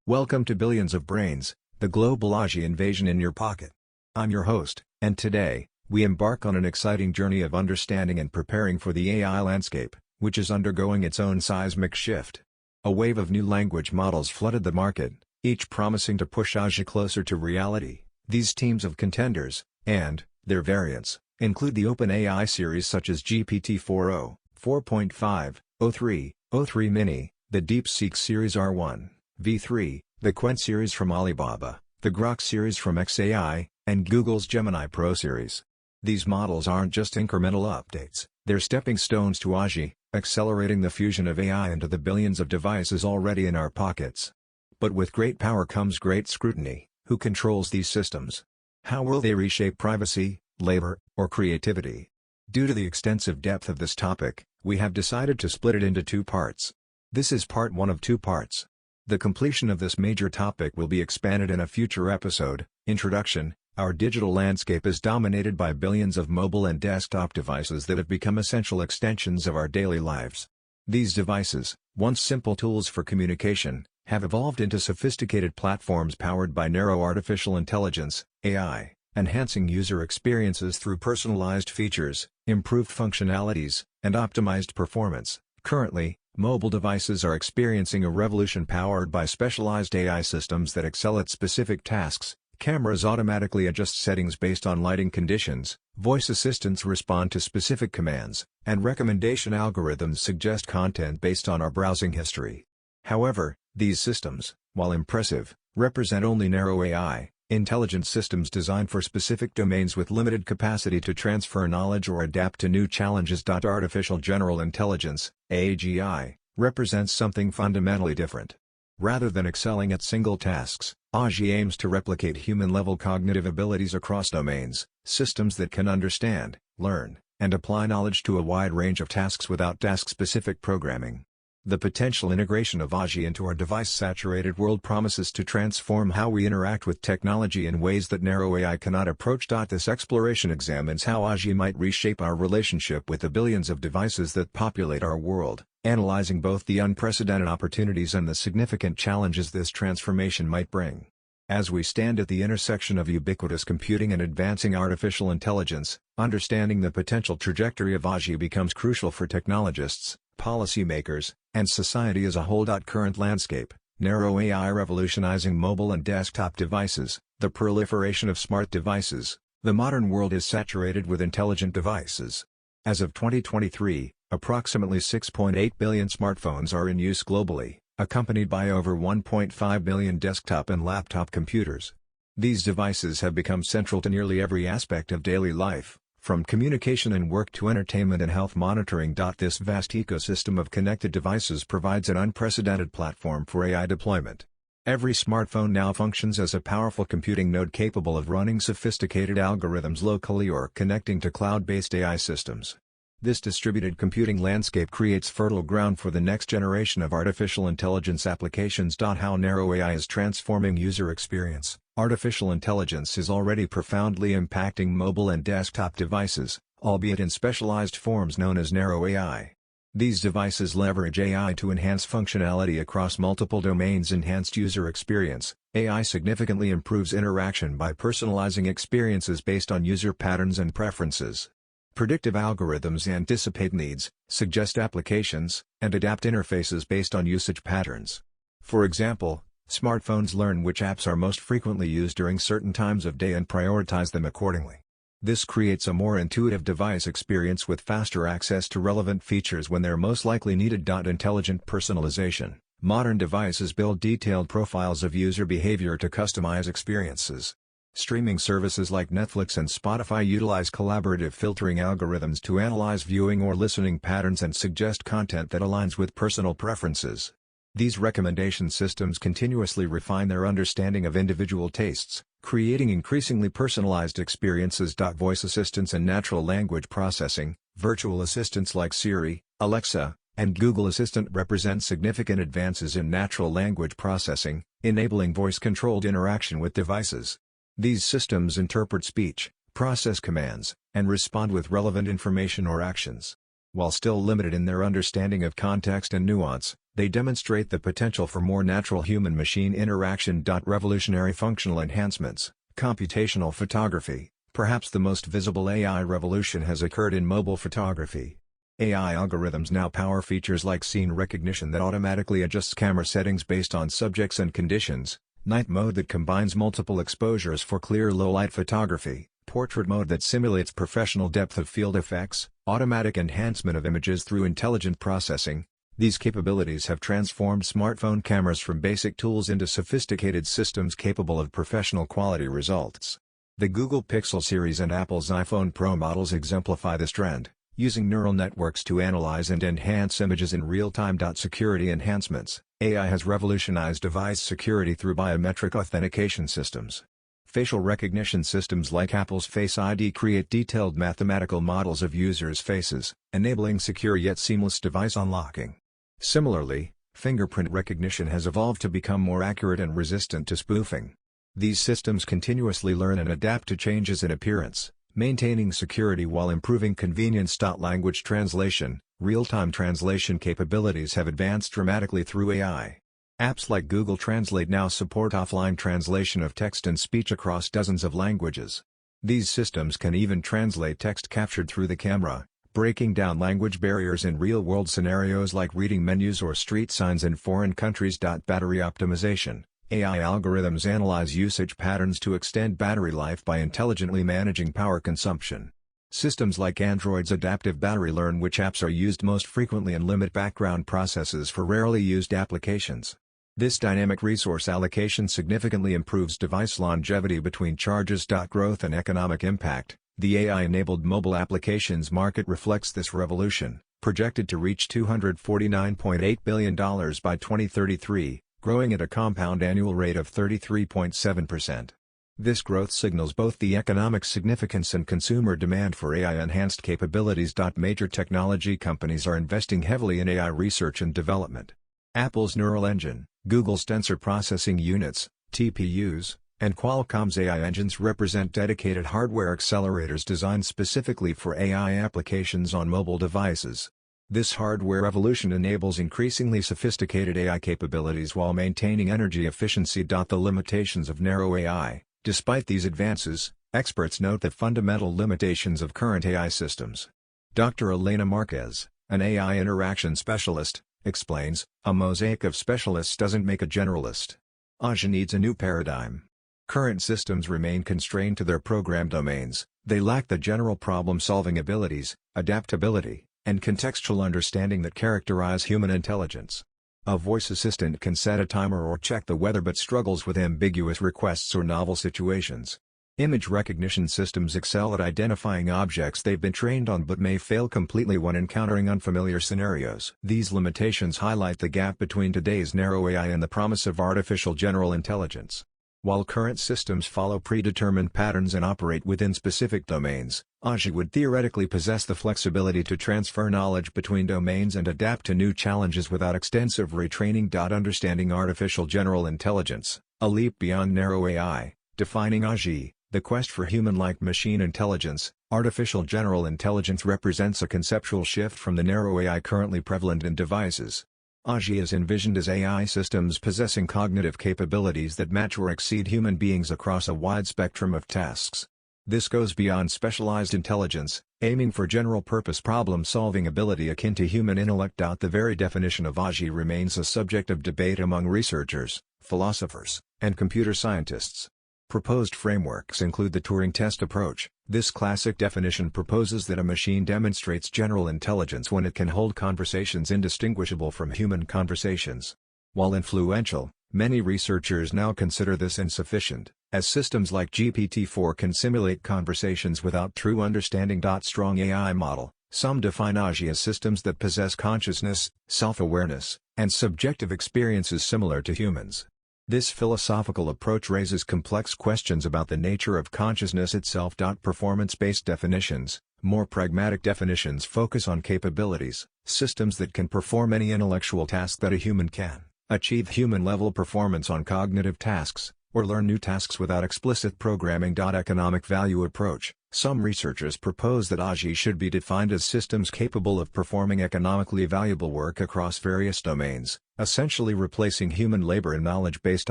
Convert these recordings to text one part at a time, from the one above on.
Welcome to Billions of Brains, the global AGI invasion in your pocket. I'm your host, and today, we embark on an exciting journey of understanding and preparing for the AI landscape, which is undergoing its own seismic shift. A wave of new language models flooded the market, each promising to push AGI closer to reality. These teams of contenders, and their variants, include the OpenAI series such as GPT-4o, 4.5, o3, o3 Mini, the DeepSeek series R1. V3, the Qwen series from Alibaba, the Grok series from XAI, and Google's Gemini Pro series. These models aren't just incremental updates, they're stepping stones to AGI, accelerating the fusion of AI into the billions of devices already in our pockets. But with great power comes great scrutiny. Who controls these systems? How will they reshape privacy, labor, or creativity? Due to the extensive depth of this topic, we have decided to split it into two parts. This is part one of two parts. The completion of this major topic will be expanded in a future episode. Introduction: Our digital landscape is dominated by billions of mobile and desktop devices that have become essential extensions of our daily lives. These devices, once simple tools for communication, have evolved into sophisticated platforms powered by narrow artificial intelligence, AI, enhancing user experiences through personalized features, improved functionalities, and optimized performance. Currently, mobile devices are experiencing a revolution powered by specialized AI systems that excel at specific tasks. Cameras automatically adjust settings based on lighting conditions, voice assistants respond to specific commands, and recommendation algorithms suggest content based on our browsing history. However, these systems, while impressive, represent only narrow AI, intelligent systems designed for specific domains with limited capacity to transfer knowledge or adapt to new challenges. Artificial General Intelligence, AGI, represents something fundamentally different. Rather than excelling at single tasks, AGI aims to replicate human-level cognitive abilities across domains, systems that can understand, learn, and apply knowledge to a wide range of tasks without task-specific programming. The potential integration of AGI into our device-saturated world promises to transform how we interact with technology in ways that narrow AI cannot approach. This exploration examines how AGI might reshape our relationship with the billions of devices that populate our world, analyzing both the unprecedented opportunities and the significant challenges this transformation might bring. As we stand at the intersection of ubiquitous computing and advancing artificial intelligence, understanding the potential trajectory of AGI becomes crucial for technologists, policymakers, and society as a whole. Current landscape: narrow AI revolutionizing mobile and desktop devices, the proliferation of smart devices. The modern world is saturated with intelligent devices. As of 2023, approximately 6.8 billion smartphones are in use globally, accompanied by over 1.5 billion desktop and laptop computers. These devices have become central to nearly every aspect of daily life, from communication and work to entertainment and health monitoring. This vast ecosystem of connected devices provides an unprecedented platform for AI deployment. Every smartphone now functions as a powerful computing node capable of running sophisticated algorithms locally or connecting to cloud-based AI systems. This distributed computing landscape creates fertile ground for the next generation of artificial intelligence applications. How narrow AI is transforming user experience. Artificial intelligence is already profoundly impacting mobile and desktop devices, albeit in specialized forms known as narrow AI. These devices leverage AI to enhance functionality across multiple domains. Enhanced user experience. AI significantly improves interaction by personalizing experiences based on user patterns and preferences. Predictive algorithms anticipate needs, suggest applications, and adapt interfaces based on usage patterns. For example, smartphones learn which apps are most frequently used during certain times of day and prioritize them accordingly. This creates a more intuitive device experience with faster access to relevant features when they're most likely needed. Intelligent personalization. Modern devices build detailed profiles of user behavior to customize experiences. Streaming services like Netflix and Spotify utilize collaborative filtering algorithms to analyze viewing or listening patterns and suggest content that aligns with personal preferences. These recommendation systems continuously refine their understanding of individual tastes, creating increasingly personalized experiences. Voice assistants and natural language processing. Virtual assistants like Siri, Alexa, and Google Assistant represent significant advances in natural language processing, enabling voice-controlled interaction with devices. These systems interpret speech, process commands, and respond with relevant information or actions. While still limited in their understanding of context and nuance, They demonstrate the potential for more natural human-machine interaction. Revolutionary functional enhancements, computational photography. Perhaps the most visible AI revolution has occurred in mobile photography. AI algorithms now power features like scene recognition that automatically adjusts camera settings based on subjects and conditions, night mode that combines multiple exposures for clear low-light photography, portrait mode that simulates professional depth of field effects, automatic enhancement of images through intelligent processing. These capabilities have transformed smartphone cameras from basic tools into sophisticated systems capable of professional quality results. The Google Pixel series and Apple's iPhone Pro models exemplify this trend, using neural networks to analyze and enhance images in real time. Security enhancements. AI has revolutionized device security through biometric authentication systems. Facial recognition systems like Apple's Face ID create detailed mathematical models of users' faces, enabling secure yet seamless device unlocking. Similarly, fingerprint recognition has evolved to become more accurate and resistant to spoofing. These systems continuously learn and adapt to changes in appearance, maintaining security while improving convenience. Language translation. Real-time translation capabilities have advanced dramatically through AI. Apps like Google Translate now support offline translation of text and speech across dozens of languages. These systems can even translate text captured through the camera, breaking down language barriers in real-world scenarios like reading menus or street signs in foreign countries. Battery optimization. AI algorithms analyze usage patterns to extend battery life by intelligently managing power consumption. Systems like Android's adaptive battery learn which apps are used most frequently and limit background processes for rarely used applications. This dynamic resource allocation significantly improves device longevity between charges. Growth and economic impact. The AI-enabled mobile applications market reflects this revolution, projected to reach $249.8 billion by 2033, growing at a compound annual rate of 33.7%. This growth signals both the economic significance and consumer demand for AI-enhanced capabilities. Major technology companies are investing heavily in AI research and development. Apple's Neural Engine, Google's Tensor Processing Units, TPUs, and Qualcomm's AI engines represent dedicated hardware accelerators designed specifically for AI applications on mobile devices. This hardware revolution enables increasingly sophisticated AI capabilities while maintaining energy efficiency. The limitations of narrow AI. Despite these advances, experts note the fundamental limitations of current AI systems. Dr. Elena Marquez, an AI interaction specialist, explains, "A mosaic of specialists doesn't make a generalist. AGI needs a new paradigm. Current systems remain constrained to their program domains, they lack the general problem-solving abilities, adaptability, and contextual understanding that characterize human intelligence. A voice assistant can set a timer or check the weather but struggles with ambiguous requests or novel situations. Image recognition systems excel at identifying objects they've been trained on but may fail completely when encountering unfamiliar scenarios. These limitations highlight the gap between today's narrow AI and the promise of artificial general intelligence. While current systems follow predetermined patterns and operate within specific domains, AGI would theoretically possess the flexibility to transfer knowledge between domains and adapt to new challenges without extensive retraining. Understanding artificial general intelligence, a leap beyond narrow AI, defining AGI. The quest for human-like machine intelligence, artificial general intelligence represents a conceptual shift from the narrow AI currently prevalent in devices. AGI is envisioned as AI systems possessing cognitive capabilities that match or exceed human beings across a wide spectrum of tasks. This goes beyond specialized intelligence, aiming for general-purpose problem-solving ability akin to human intellect. The very definition of AGI remains a subject of debate among researchers, philosophers, and computer scientists. Proposed frameworks include the Turing test approach. This classic definition proposes that a machine demonstrates general intelligence when it can hold conversations indistinguishable from human conversations. While influential, many researchers now consider this insufficient, as systems like GPT-4 can simulate conversations without true understanding. Strong AI model. Some define AGI as systems that possess consciousness, self-awareness, and subjective experiences similar to humans. This philosophical approach raises complex questions about the nature of consciousness itself. Performance-based definitions. More pragmatic definitions focus on capabilities, systems that can perform any intellectual task that a human can, achieve human-level performance on cognitive tasks, or learn new tasks without explicit programming. Economic value approach. Some researchers propose that AGI should be defined as systems capable of performing economically valuable work across various domains, essentially replacing human labor in knowledge-based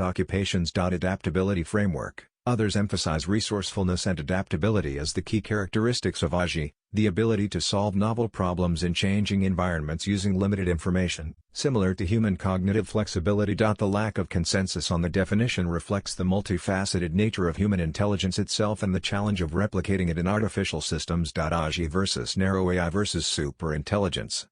occupations. Adaptability framework. Others emphasize resourcefulness and adaptability as the key characteristics of AGI, the ability to solve novel problems in changing environments using limited information, similar to human cognitive flexibility. The lack of consensus on the definition reflects the multifaceted nature of human intelligence itself and the challenge of replicating it in artificial systems. AGI versus narrow AI versus superintelligence.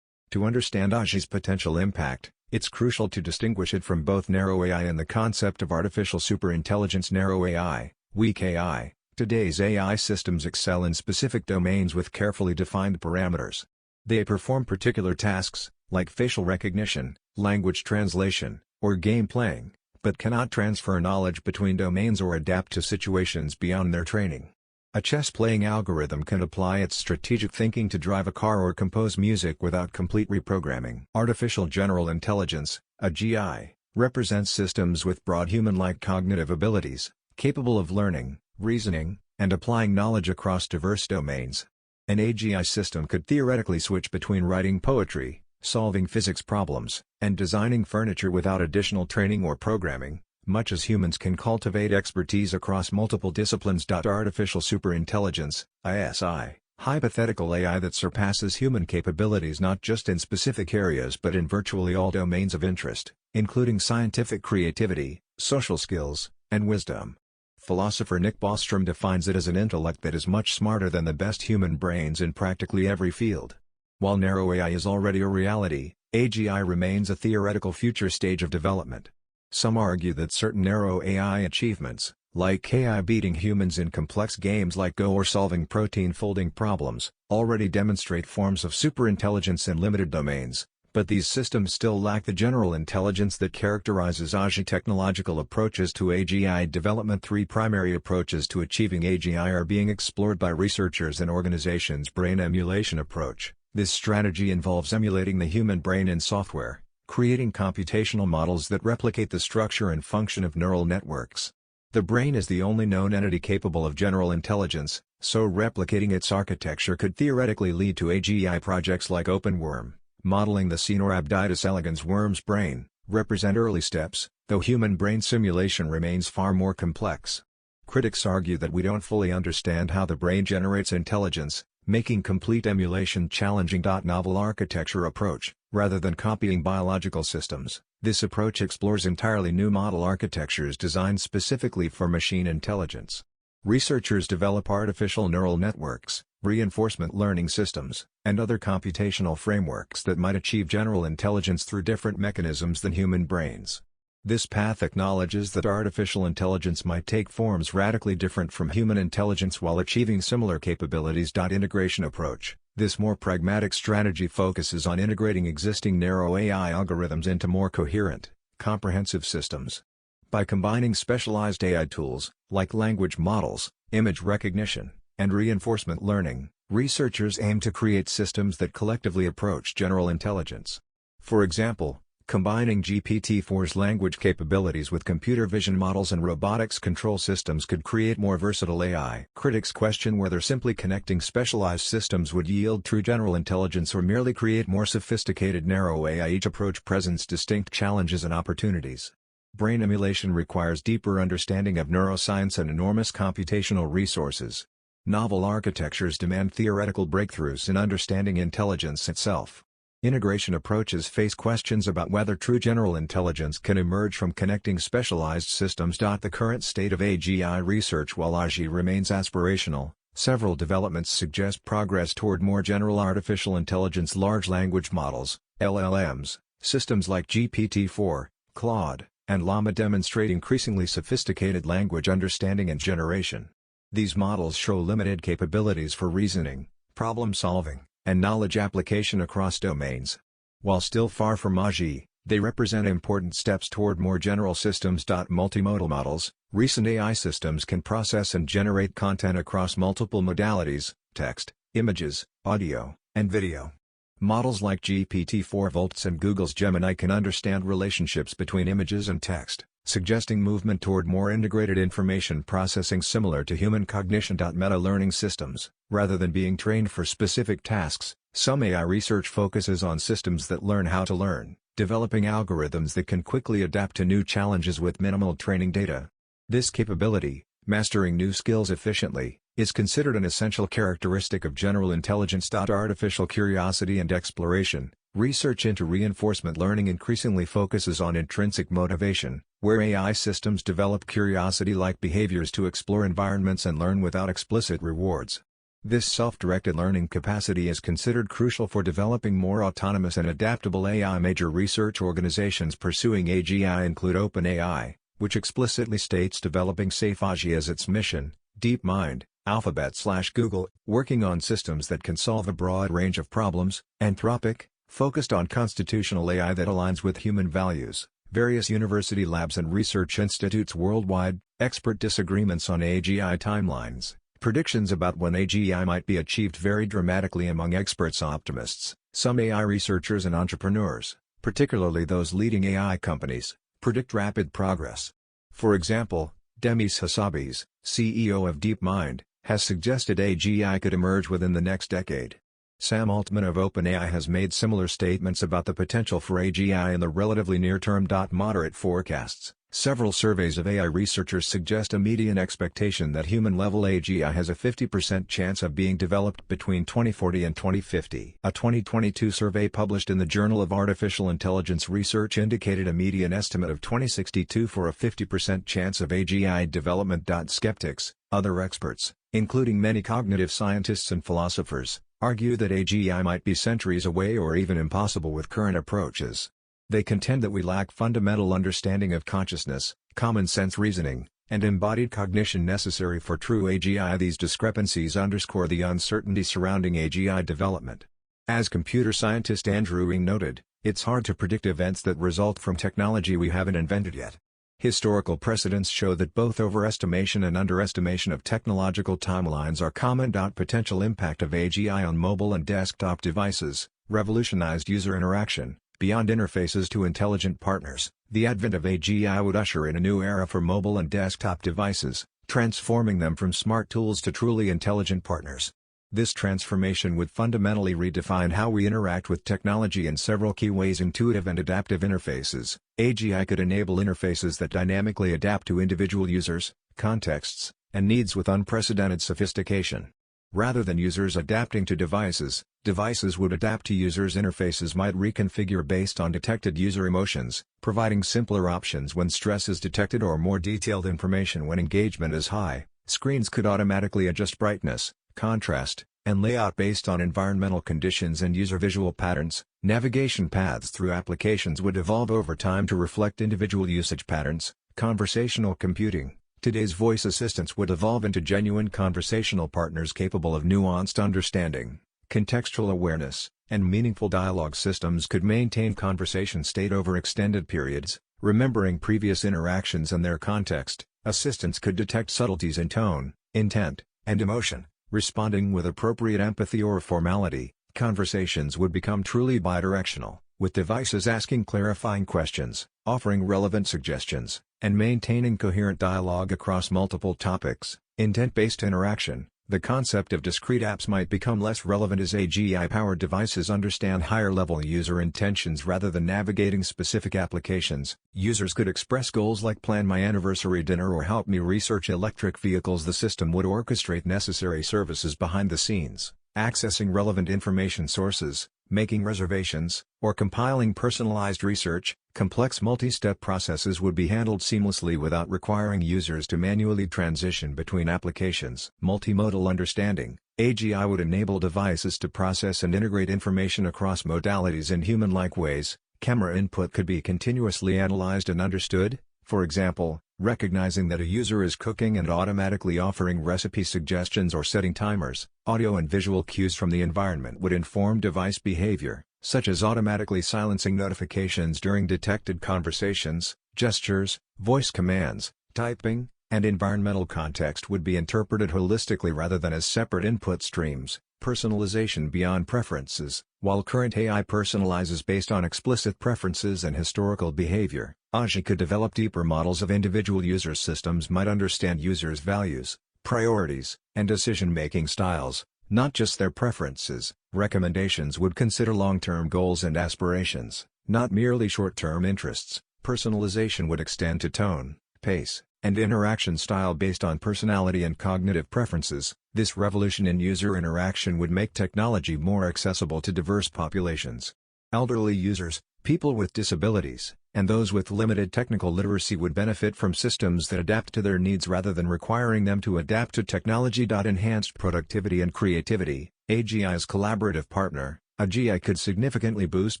To understand AGI's potential impact, it's crucial to distinguish it from both narrow AI and the concept of artificial superintelligence. Narrow AI, weak AI. Today's AI systems excel in specific domains with carefully defined parameters. They perform particular tasks, like facial recognition, language translation, or game playing, but cannot transfer knowledge between domains or adapt to situations beyond their training. A chess-playing algorithm can apply its strategic thinking to drive a car or compose music without complete reprogramming. Artificial General Intelligence, AGI, represents systems with broad human-like cognitive abilities, capable of learning, reasoning, and applying knowledge across diverse domains. An AGI system could theoretically switch between writing poetry, solving physics problems, and designing furniture without additional training or programming, much as humans can cultivate expertise across multiple disciplines. Artificial superintelligence, ISI, hypothetical AI that surpasses human capabilities not just in specific areas but in virtually all domains of interest, including scientific creativity, social skills, and wisdom. Philosopher Nick Bostrom defines it as an intellect that is much smarter than the best human brains in practically every field. While narrow AI is already a reality, AGI remains a theoretical future stage of development. Some argue that certain narrow AI achievements, like AI beating humans in complex games like Go or solving protein folding problems, already demonstrate forms of superintelligence in limited domains, but these systems still lack the general intelligence that characterizes AGI. Technological approaches to AGI development. 3 primary approaches to achieving AGI are being explored by researchers and organizations. Brain emulation approach. This strategy involves emulating the human brain in software, creating computational models that replicate the structure and function of neural networks. The brain is the only known entity capable of general intelligence, so replicating its architecture could theoretically lead to AGI projects like OpenWorm, modeling the Caenorhabditis elegans worm's brain, represent early steps, though human brain simulation remains far more complex. Critics argue that we don't fully understand how the brain generates intelligence, making complete emulation challenging. Novel architecture approach. Rather than copying biological systems, this approach explores entirely new model architectures designed specifically for machine intelligence. Researchers develop artificial neural networks, reinforcement learning systems, and other computational frameworks that might achieve general intelligence through different mechanisms than human brains. This path acknowledges that artificial intelligence might take forms radically different from human intelligence while achieving similar capabilities. Integration approach. This more pragmatic strategy focuses on integrating existing narrow AI algorithms into more coherent, comprehensive systems. By combining specialized AI tools, like language models, image recognition, and reinforcement learning, researchers aim to create systems that collectively approach general intelligence. For example, combining GPT-4's language capabilities with computer vision models and robotics control systems could create more versatile AI. Critics question whether simply connecting specialized systems would yield true general intelligence or merely create more sophisticated narrow AI. Each approach presents distinct challenges and opportunities. Brain emulation requires deeper understanding of neuroscience and enormous computational resources. Novel architectures demand theoretical breakthroughs in understanding intelligence itself. Integration approaches face questions about whether true general intelligence can emerge from connecting specialized systems. The current state of AGI research. While AGI remains aspirational, several developments suggest progress toward more general artificial intelligence. Large language models, LLMs, systems like GPT-4, Claude, and Llama demonstrate increasingly sophisticated language understanding and generation. These models show limited capabilities for reasoning, problem solving, and knowledge application across domains. While still far from AGI, they represent important steps toward more general systems. Multimodal models. Recent AI systems can process and generate content across multiple modalities: text, images, audio, and video. Models like GPT-4 Volts and Google's Gemini can understand relationships between images and text, suggesting movement toward more integrated information processing similar to human cognition. Meta-learning systems, rather than being trained for specific tasks, some AI research focuses on systems that learn how to learn, developing algorithms that can quickly adapt to new challenges with minimal training data. This capability, mastering new skills efficiently, is considered an essential characteristic of general intelligence. Artificial curiosity and exploration. Research into reinforcement learning increasingly focuses on intrinsic motivation, where AI systems develop curiosity-like behaviors to explore environments and learn without explicit rewards. This self-directed learning capacity is considered crucial for developing more autonomous and adaptable AI. Major research organizations pursuing AGI include OpenAI, which explicitly states developing safe AGI as its mission, DeepMind, Alphabet/Google, working on systems that can solve a broad range of problems, Anthropic, focused on constitutional AI that aligns with human values, various university labs and research institutes worldwide, expert disagreements on AGI timelines. Predictions about when AGI might be achieved vary dramatically among experts. Optimists, some AI researchers and entrepreneurs, particularly those leading AI companies, predict rapid progress. For example, Demis Hassabis, CEO of DeepMind, has suggested AGI could emerge within the next decade. Sam Altman of OpenAI has made similar statements about the potential for AGI in the relatively near term. Moderate forecasts. Several surveys of AI researchers suggest a median expectation that human-level AGI has a 50% chance of being developed between 2040 and 2050. A 2022 survey published in the Journal of Artificial Intelligence Research indicated a median estimate of 2062 for a 50% chance of AGI development. Skeptics, other experts, including many cognitive scientists and philosophers, argue that AGI might be centuries away or even impossible with current approaches. They contend that we lack fundamental understanding of consciousness, common-sense reasoning, and embodied cognition necessary for true AGI. These discrepancies underscore the uncertainty surrounding AGI development. As computer scientist Andrew Ng noted, it's hard to predict events that result from technology we haven't invented yet. Historical precedents show that both overestimation and underestimation of technological timelines are common. Potential impact of AGI on mobile and desktop devices. Revolutionized user interaction. Beyond interfaces to intelligent partners, the advent of AGI would usher in a new era for mobile and desktop devices, transforming them from smart tools to truly intelligent partners. This transformation would fundamentally redefine how we interact with technology in several key ways. Intuitive and adaptive interfaces. AGI could enable interfaces that dynamically adapt to individual users, contexts, and needs with unprecedented sophistication. Rather than users adapting to devices, devices would adapt to users. Interfaces might reconfigure based on detected user emotions, providing simpler options when stress is detected or more detailed information when engagement is high. Screens could automatically adjust brightness, contrast, and layout based on environmental conditions and user visual patterns. Navigation paths through applications would evolve over time to reflect individual usage patterns. Conversational computing. Today's voice assistants would evolve into genuine conversational partners capable of nuanced understanding, contextual awareness, and meaningful dialogue. Systems could maintain conversation state over extended periods, remembering previous interactions and their context. Assistants could detect subtleties in tone, intent, and emotion, responding with appropriate empathy or formality. Conversations would become truly bidirectional, with devices asking clarifying questions, offering relevant suggestions, and maintaining coherent dialogue across multiple topics. Intent-based interaction. The concept of discrete apps might become less relevant as AGI-powered devices understand higher-level user intentions rather than navigating specific applications. Users could express goals like plan my anniversary dinner or help me research electric vehicles. The system would orchestrate necessary services behind the scenes, accessing relevant information sources, making reservations, or compiling personalized research. Complex multi-step processes would be handled seamlessly without requiring users to manually transition between applications. Multimodal understanding. AGI would enable devices to process and integrate information across modalities in human-like ways. Camera input could be continuously analyzed and understood, for example, recognizing that a user is cooking and automatically offering recipe suggestions or setting timers. Audio and visual cues from the environment would inform device behavior, such as automatically silencing notifications during detected conversations. Gestures, voice commands, typing, and environmental context would be interpreted holistically rather than as separate input streams. Personalization beyond preferences. While current AI personalizes based on explicit preferences and historical behavior, AGI could develop deeper models of individual user systems, might understand users' values, priorities, and decision-making styles, not just their preferences. Recommendations would consider long-term goals and aspirations, not merely short-term interests. Personalization would extend to tone, pace, and interaction style based on personality and cognitive preferences. This revolution in user interaction would make technology more accessible to diverse populations. Elderly users, people with disabilities, and those with limited technical literacy would benefit from systems that adapt to their needs rather than requiring them to adapt to technology. Enhanced productivity and creativity. AGI's collaborative partner, AGI could significantly boost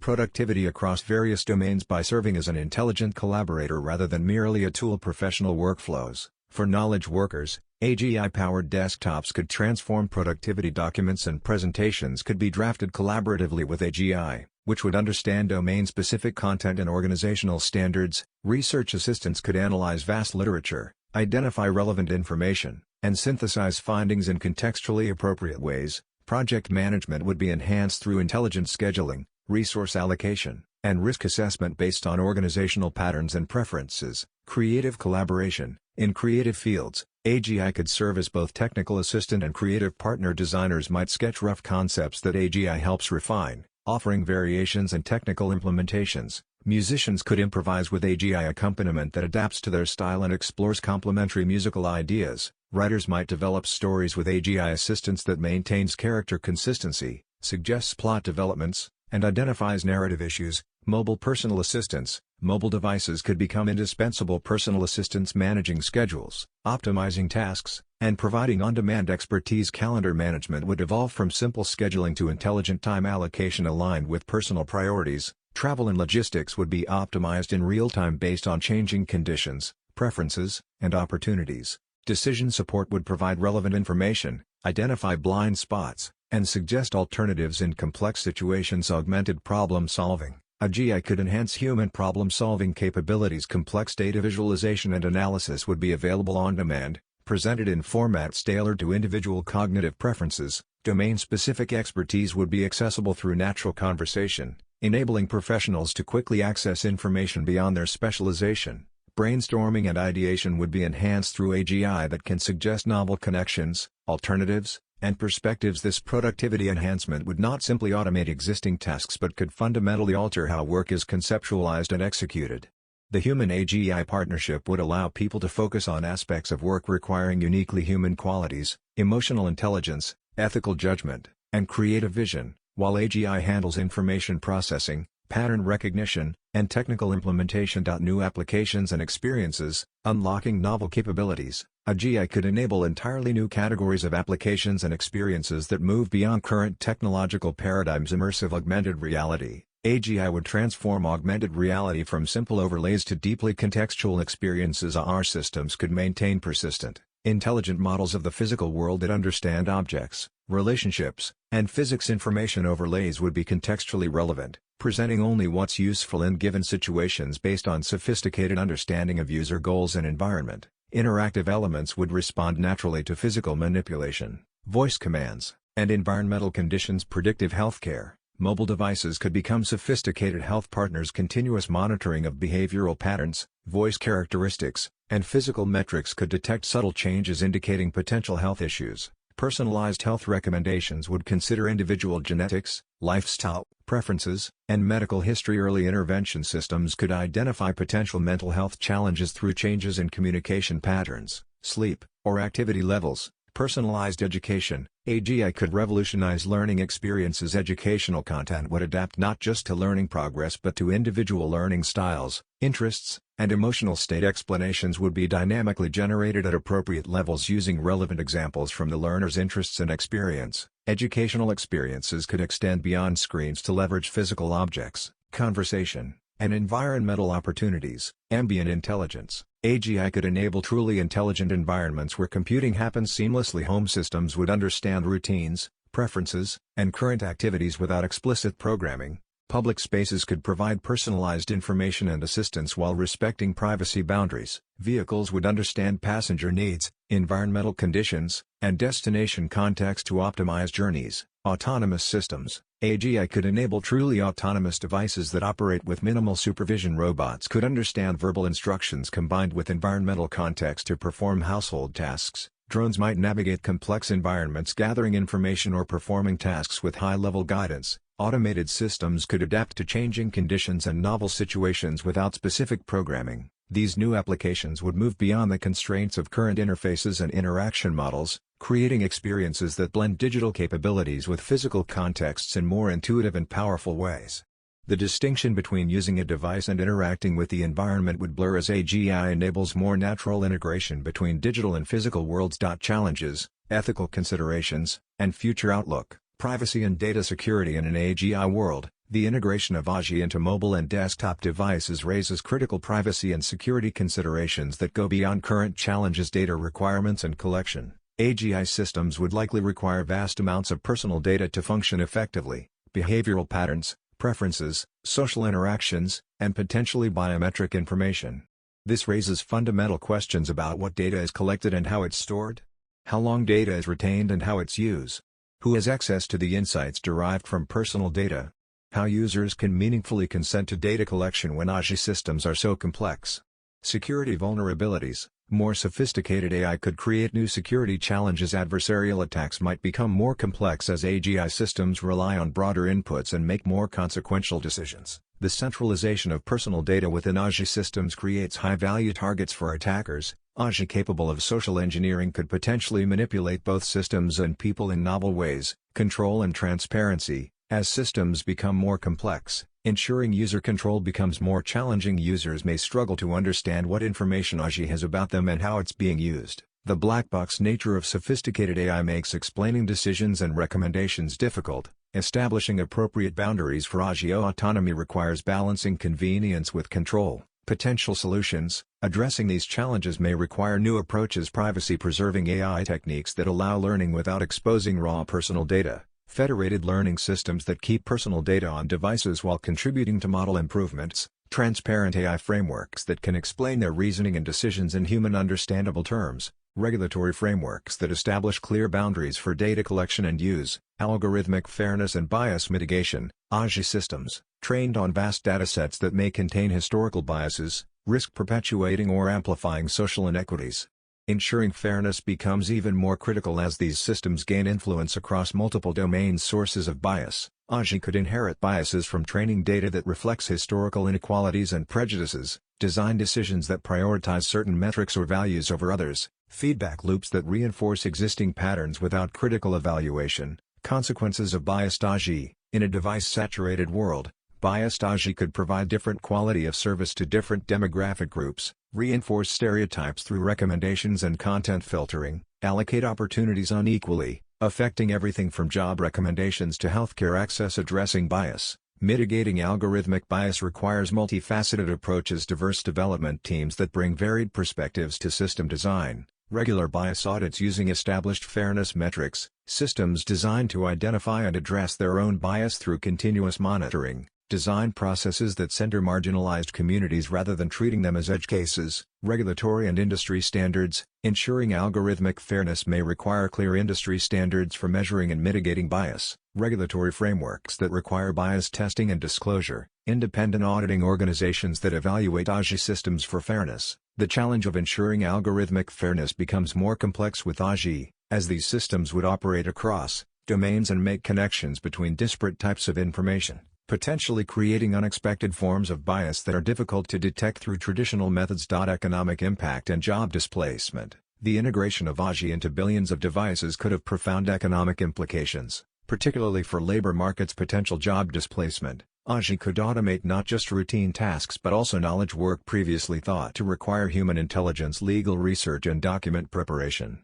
productivity across various domains by serving as an intelligent collaborator rather than merely a tool. Professional workflows. For knowledge workers, AGI-powered desktops could transform productivity. Documents and presentations could be drafted collaboratively with AGI, which would understand domain-specific content and organizational standards. Research assistants could analyze vast literature, identify relevant information, and synthesize findings in contextually appropriate ways. Project management would be enhanced through intelligent scheduling, resource allocation, and risk assessment based on organizational patterns and preferences. Creative collaboration. In creative fields, AGI could serve as both technical assistant and creative partner. Designers might sketch rough concepts that AGI helps refine, offering variations and technical implementations. Musicians could improvise with AGI accompaniment that adapts to their style and explores complementary musical ideas. Writers might develop stories with AGI assistance that maintains character consistency, suggests plot developments, and identifies narrative issues. Mobile personal assistants. Mobile devices could become indispensable personal assistants, managing schedules, optimizing tasks, and providing on-demand expertise. Calendar management would evolve from simple scheduling to intelligent time allocation aligned with personal priorities. Travel and logistics would be optimized in real time based on changing conditions, preferences, and opportunities. Decision support would provide relevant information, identify blind spots, and suggest alternatives in complex situations. Augmented problem solving. AGI could enhance human problem-solving capabilities. Complex data visualization and analysis would be available on demand, presented in formats tailored to individual cognitive preferences. Domain-specific expertise would be accessible through natural conversation, enabling professionals to quickly access information beyond their specialization. Brainstorming and ideation would be enhanced through AGI that can suggest novel connections, alternatives, and perspectives. This productivity enhancement would not simply automate existing tasks but could fundamentally alter how work is conceptualized and executed. The human-AGI partnership would allow people to focus on aspects of work requiring uniquely human qualities, emotional intelligence, ethical judgment, and creative vision, while AGI handles information processing, pattern recognition, and technical implementation. New applications and experiences. Unlocking novel capabilities. AGI could enable entirely new categories of applications and experiences that move beyond current technological paradigms. Immersive augmented reality. AGI would transform augmented reality from simple overlays to deeply contextual experiences. AR systems could maintain persistent, intelligent models of the physical world that understand objects, relationships, and physics. Information overlays would be contextually relevant, presenting only what's useful in given situations based on sophisticated understanding of user goals and environment. Interactive elements would respond naturally to physical manipulation, voice commands, and environmental conditions. Predictive healthcare. Mobile devices could become sophisticated health partners. Continuous monitoring of behavioral patterns, voice characteristics, and physical metrics could detect subtle changes indicating potential health issues. Personalized health recommendations would consider individual genetics, lifestyle preferences, and medical history. Early intervention systems could identify potential mental health challenges through changes in communication patterns, sleep, or activity levels. Personalized education. AGI could revolutionize learning experiences. Educational content would adapt not just to learning progress but to individual learning styles, interests, and emotional state. Explanations would be dynamically generated at appropriate levels using relevant examples from the learner's interests and experience. Educational experiences could extend beyond screens to leverage physical objects, conversation, and environmental opportunities. Ambient intelligence. AGI could enable truly intelligent environments where computing happens seamlessly. Home systems would understand routines, preferences, and current activities without explicit programming. Public spaces could provide personalized information and assistance while respecting privacy boundaries. Vehicles would understand passenger needs, environmental conditions, and destination context to optimize journeys. Autonomous systems. AGI could enable truly autonomous devices that operate with minimal supervision. Robots could understand verbal instructions combined with environmental context to perform household tasks. Drones might navigate complex environments gathering information or performing tasks with high-level guidance. Automated systems could adapt to changing conditions and novel situations without specific programming. These new applications would move beyond the constraints of current interfaces and interaction models, creating experiences that blend digital capabilities with physical contexts in more intuitive and powerful ways. The distinction between using a device and interacting with the environment would blur as AGI enables more natural integration between digital and physical worlds. Challenges, ethical considerations, and future outlook. Privacy and data security. In an AGI world, the integration of AGI into mobile and desktop devices raises critical privacy and security considerations that go beyond current challenges. Data requirements and collection. AGI systems would likely require vast amounts of personal data to function effectively. Behavioral patterns, preferences, social interactions, and potentially biometric information. This raises fundamental questions about what data is collected and how it's stored, how long data is retained and how it's used, who has access to the insights derived from personal data, how users can meaningfully consent to data collection when AGI systems are so complex. Security vulnerabilities. More sophisticated AI could create new security challenges. Adversarial attacks might become more complex as AGI systems rely on broader inputs and make more consequential decisions. The centralization of personal data within AGI systems creates high-value targets for attackers. AGI capable of social engineering could potentially manipulate both systems and people in novel ways. Control and transparency. As systems become more complex, ensuring user control becomes more challenging. Users may struggle to understand what information AGI has about them and how it's being used. The black box nature of sophisticated AI makes explaining decisions and recommendations difficult. Establishing appropriate boundaries for AGI autonomy requires balancing convenience with control. Potential solutions. Addressing these challenges may require new approaches. Privacy-preserving AI techniques that allow learning without exposing raw personal data. Federated learning systems that keep personal data on devices while contributing to model improvements. Transparent AI frameworks that can explain their reasoning and decisions in human-understandable terms. Regulatory frameworks that establish clear boundaries for data collection and use. Algorithmic fairness and bias mitigation. AGI systems, trained on vast datasets that may contain historical biases, risk perpetuating or amplifying social inequities. Ensuring fairness becomes even more critical as these systems gain influence across multiple domains. Sources of bias. AGI could inherit biases from training data that reflects historical inequalities and prejudices, design decisions that prioritize certain metrics or values over others, feedback loops that reinforce existing patterns without critical evaluation. Consequences of biased AGI. In a device-saturated world, biased AGI could provide different quality of service to different demographic groups, reinforce stereotypes through recommendations and content filtering, allocate opportunities unequally, affecting everything from job recommendations to healthcare access. Addressing bias. Mitigating algorithmic bias requires multifaceted approaches. Diverse development teams that bring varied perspectives to system design. Regular bias audits using established fairness metrics. Systems designed to identify and address their own bias through continuous monitoring. Design processes that center marginalized communities rather than treating them as edge cases. Regulatory and industry standards. Ensuring algorithmic fairness may require clear industry standards for measuring and mitigating bias. Regulatory frameworks that require bias testing and disclosure. Independent auditing organizations that evaluate AGI systems for fairness. The challenge of ensuring algorithmic fairness becomes more complex with AGI, as these systems would operate across domains and make connections between disparate types of information, potentially creating unexpected forms of bias that are difficult to detect through traditional methods. Economic impact and job displacement. The integration of AGI into billions of devices could have profound economic implications, particularly for labor markets. Potential job displacement. AGI could automate not just routine tasks but also knowledge work previously thought to require human intelligence. Legal research and document preparation.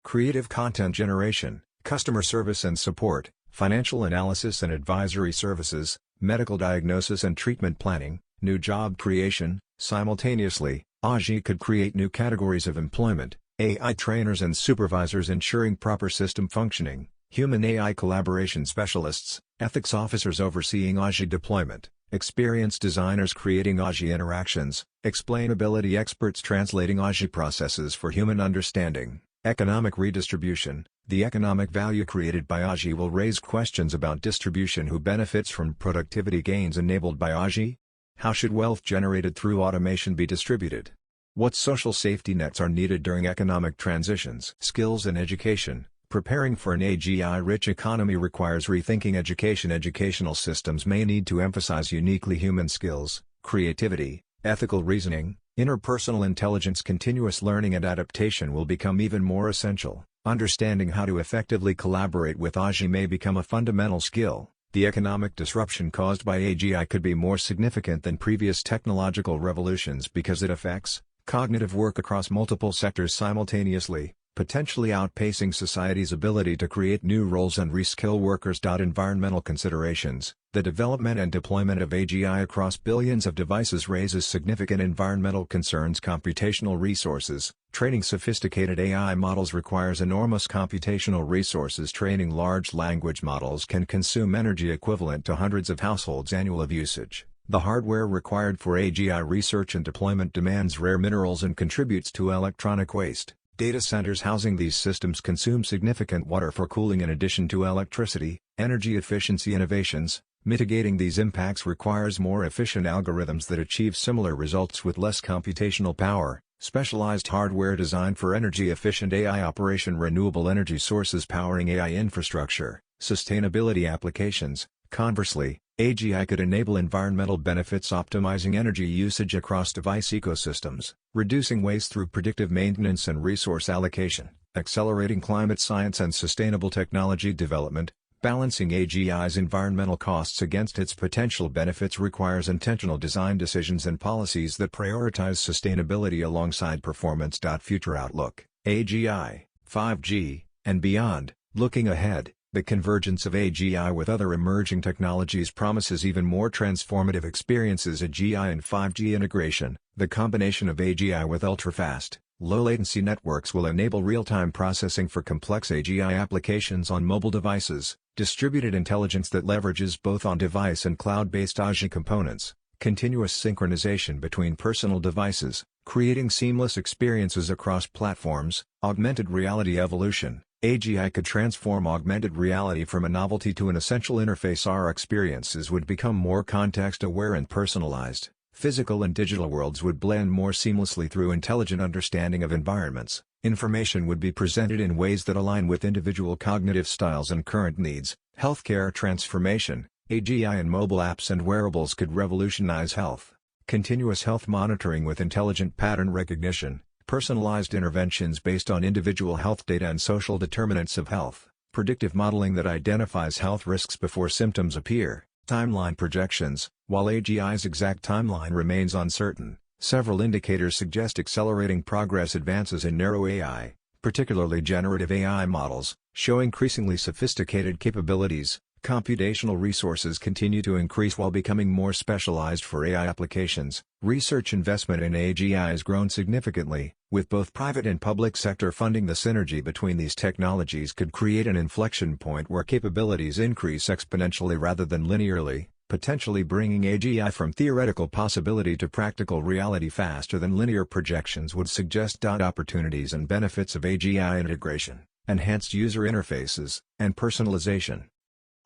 Creative content generation, customer service and support, financial analysis and advisory services, medical diagnosis and treatment planning, new job creation. Simultaneously, AGI could create new categories of employment: AI trainers and supervisors ensuring proper system functioning, human-AI collaboration specialists, ethics officers overseeing AGI deployment, experienced designers creating AGI interactions, explainability experts translating AGI processes for human understanding, economic redistribution. The economic value created by AGI will raise questions about distribution. Who benefits from productivity gains enabled by AGI? How should wealth generated through automation be distributed? What social safety nets are needed during economic transitions? Skills and education. Preparing for an AGI-rich economy requires rethinking education. Educational systems may need to emphasize uniquely human skills, creativity, ethical reasoning, interpersonal intelligence. Continuous learning and adaptation will become even more essential. Understanding how to effectively collaborate with AGI may become a fundamental skill. The economic disruption caused by AGI could be more significant than previous technological revolutions because it affects cognitive work across multiple sectors simultaneously, potentially outpacing society's ability to create new roles and reskill workers. Environmental considerations. The development and deployment of AGI across billions of devices raises significant environmental concerns. Computational resources. Training sophisticated AI models requires enormous computational resources. Training large language models can consume energy equivalent to hundreds of households' annual usage. The hardware required for AGI research and deployment demands rare minerals and contributes to electronic waste. Data centers housing these systems consume significant water for cooling in addition to electricity. Energy efficiency innovations. Mitigating these impacts requires more efficient algorithms that achieve similar results with less computational power. Specialized hardware designed for energy-efficient AI operation. Renewable energy sources powering AI infrastructure. Sustainability applications. Conversely, AGI could enable environmental benefits optimizing energy usage across device ecosystems, reducing waste through predictive maintenance and resource allocation, accelerating climate science and sustainable technology development. Balancing AGI's environmental costs against its potential benefits requires intentional design decisions and policies that prioritize sustainability alongside performance. Future outlook. AGI, 5G, and beyond. Looking ahead, the convergence of AGI with other emerging technologies promises even more transformative experiences. AGI and 5G integration. The combination of AGI with ultra-fast, low-latency networks will enable real-time processing for complex AGI applications on mobile devices, distributed intelligence that leverages both on-device and cloud-based AGI components, continuous synchronization between personal devices, creating seamless experiences across platforms. Augmented reality evolution. AGI could transform augmented reality from a novelty to an essential interface. Our experiences would become more context-aware and personalized. Physical and digital worlds would blend more seamlessly through intelligent understanding of environments. Information would be presented in ways that align with individual cognitive styles and current needs. Healthcare transformation. AGI and mobile apps and wearables could revolutionize health. Continuous health monitoring with intelligent pattern recognition. Personalized interventions based on individual health data and social determinants of health. Predictive modeling that identifies health risks before symptoms appear. Timeline projections. While AGI's exact timeline remains uncertain, several indicators suggest accelerating progress. Advances in narrow AI, particularly generative AI models, show increasingly sophisticated capabilities. Computational resources continue to increase while becoming more specialized for AI applications. Research investment in AGI has grown significantly, with both private and public sector funding. The synergy between these technologies could create an inflection point where capabilities increase exponentially rather than linearly, potentially bringing AGI from theoretical possibility to practical reality faster than linear projections would suggest. Opportunities and benefits of AGI integration, enhanced user interfaces, and personalization.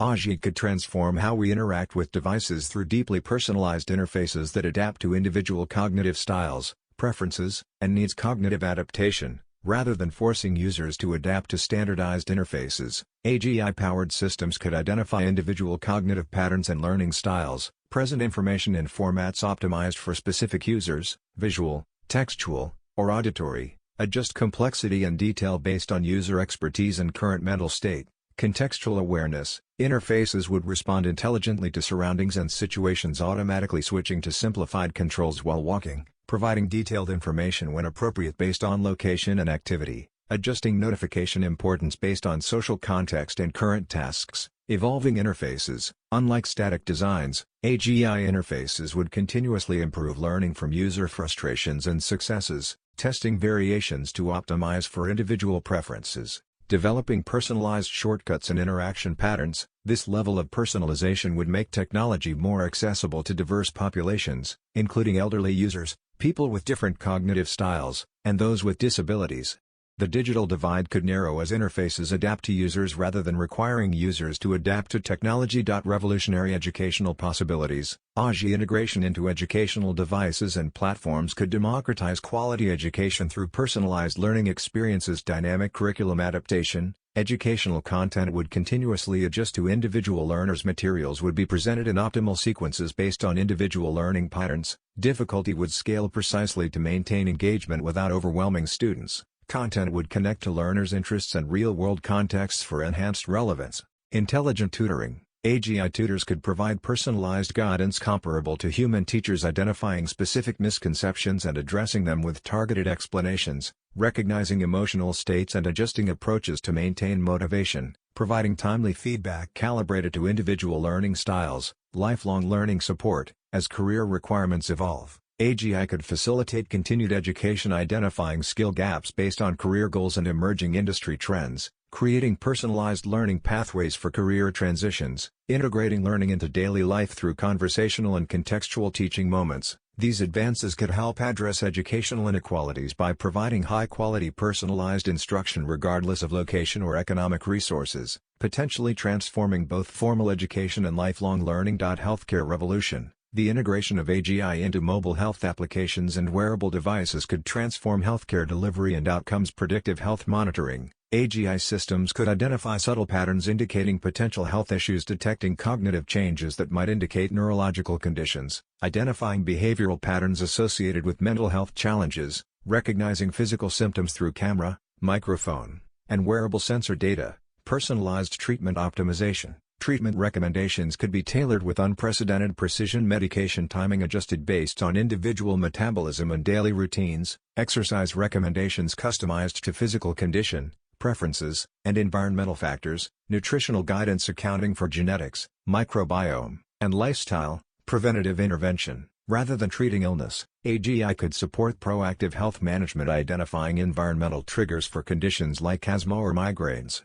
AGI could transform how we interact with devices through deeply personalized interfaces that adapt to individual cognitive styles, preferences, and needs. Cognitive adaptation. Rather than forcing users to adapt to standardized interfaces, AGI-powered systems could identify individual cognitive patterns and learning styles, present information in formats optimized for specific users, visual, textual, or auditory, adjust complexity and detail based on user expertise and current mental state. Contextual awareness. Interfaces would respond intelligently to surroundings and situations, automatically switching to simplified controls while walking, providing detailed information when appropriate based on location and activity, adjusting notification importance based on social context and current tasks. Evolving interfaces. Unlike static designs, AGI interfaces would continuously improve, learning from user frustrations and successes, testing variations to optimize for individual preferences, developing personalized shortcuts and interaction patterns. This level of personalization would make technology more accessible to diverse populations, including elderly users, people with different cognitive styles, and those with disabilities. The digital divide could narrow as interfaces adapt to users rather than requiring users to adapt to technology. Revolutionary educational possibilities. AGI integration into educational devices and platforms could democratize quality education through personalized learning experiences. Dynamic curriculum adaptation. Educational content would continuously adjust to individual learners. Materials would be presented in optimal sequences based on individual learning patterns. Difficulty would scale precisely to maintain engagement without overwhelming students. Content would connect to learners' interests and real-world contexts for enhanced relevance. Intelligent tutoring. AGI tutors could provide personalized guidance comparable to human teachers, identifying specific misconceptions and addressing them with targeted explanations, recognizing emotional states and adjusting approaches to maintain motivation, providing timely feedback calibrated to individual learning styles. Lifelong learning support. As career requirements evolve, AGI could facilitate continued education, identifying skill gaps based on career goals and emerging industry trends, creating personalized learning pathways for career transitions, integrating learning into daily life through conversational and contextual teaching moments. These advances could help address educational inequalities by providing high-quality personalized instruction regardless of location or economic resources, potentially transforming both formal education and lifelong learning. Healthcare revolution. The integration of AGI into mobile health applications and wearable devices could transform healthcare delivery and outcomes. Predictive health monitoring. AGI systems could identify subtle patterns indicating potential health issues, detecting cognitive changes that might indicate neurological conditions, identifying behavioral patterns associated with mental health challenges, recognizing physical symptoms through camera, microphone, and wearable sensor data. Personalized treatment optimization. Treatment recommendations could be tailored with unprecedented precision, medication timing adjusted based on individual metabolism and daily routines, exercise recommendations customized to physical condition, preferences, and environmental factors, nutritional guidance accounting for genetics, microbiome, and lifestyle, preventative intervention. Rather than treating illness, AGI could support proactive health management, identifying environmental triggers for conditions like asthma or migraines,